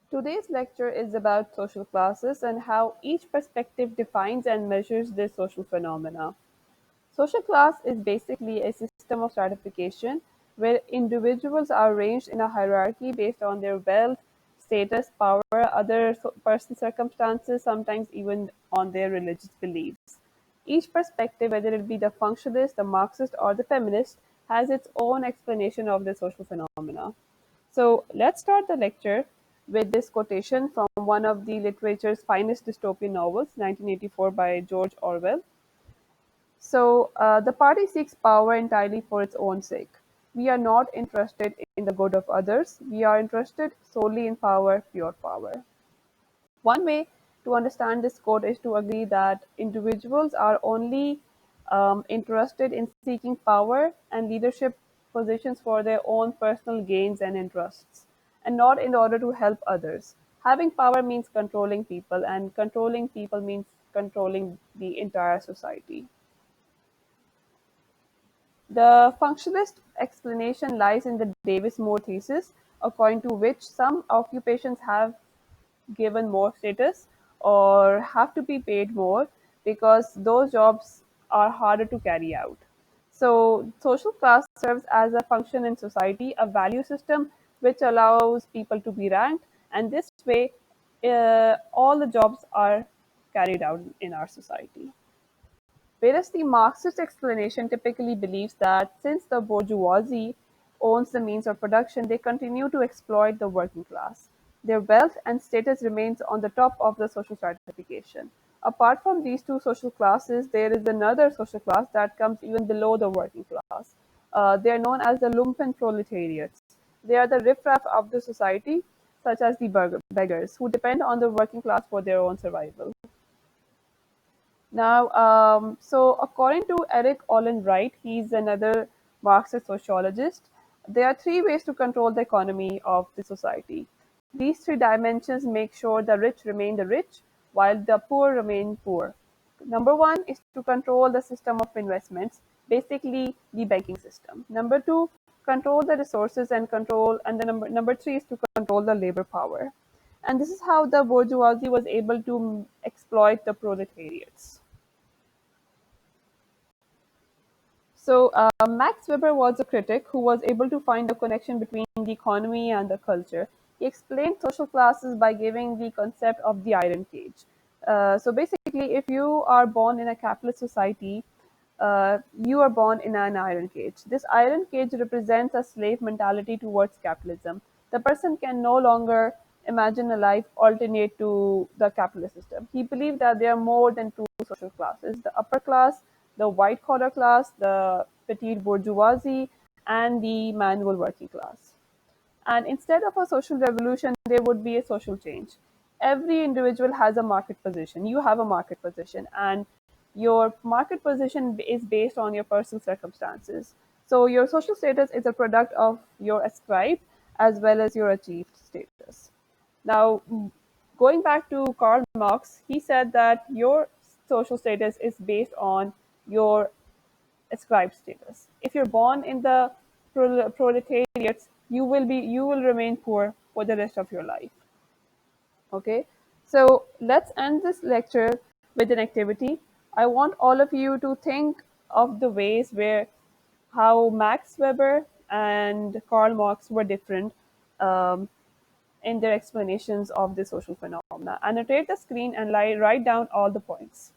Today's lecture is about social classes and how each perspective defines and measures this social phenomena. Social class is basically a system of stratification where individuals are arranged in a hierarchy based on their wealth, status, power, other personal circumstances, sometimes even on their religious beliefs. Each perspective, whether it be the functionalist, the Marxist, or the feminist, has its own explanation of the social phenomena. So let's start the lecture with this quotation from one of the literature's finest dystopian novels, 1984 by George Orwell. So the party seeks power entirely for its own sake. We are not interested in the good of others. We are interested solely in power, pure power. One way to understand this quote is to agree that individuals are only interested in seeking power and leadership positions for their own personal gains and interests, and not in order to help others. Having power means controlling people, and controlling people means controlling the entire society. The functionalist explanation lies in the Davis-Moore thesis, according to which some occupations have given more status or have to be paid more because those jobs are harder to carry out. So, social class serves as a function in society, a value system which allows people to be ranked, and this way, all the jobs are carried out in our society. Whereas the Marxist explanation typically believes that since the bourgeoisie owns the means of production, they continue to exploit the working class. Their wealth and status remains on the top of the social stratification. Apart from these two social classes, there is another social class that comes even below the working class. They are known as the lumpen proletariats. They are the riffraff of the society, such as the beggars, who depend on the working class for their own survival. Now, so according to Eric Olin Wright, he's another Marxist sociologist. There are three ways to control the economy of the society. These three dimensions make sure the rich remain the rich while the poor remain poor. Number one is to control the system of investments, basically the banking system. Number two, control the resources and control, and the number three is to control the labor power. And this is how the bourgeoisie was able to exploit the proletariats. So Max Weber was a critic who was able to find a connection between the economy and the culture. He explained social classes by giving the concept of the iron cage. So basically, if you are born in a capitalist society, you are born in an iron cage. This iron cage represents a slave mentality towards capitalism. The person can no longer imagine a life alternate to the capitalist system. He believed that there are more than two social classes: the upper class, the white collar class, the petite bourgeoisie, and the manual working class. And instead of a social revolution, there would be a social change. Every individual has a market position. You have a market position, and your market position is based on your personal circumstances. So, your social status is a product of your ascribed as well as your achieved status. Now, going back to Karl Marx, he said that your social status is based on your ascribed status. If you're born in the proletariats, you will remain poor for the rest of your life. Okay, so let's end this lecture with an activity. I want all of you to think of the ways where how Max Weber and Karl Marx were different um, in their explanations of the social phenomena. Annotate the screen and write down all the points.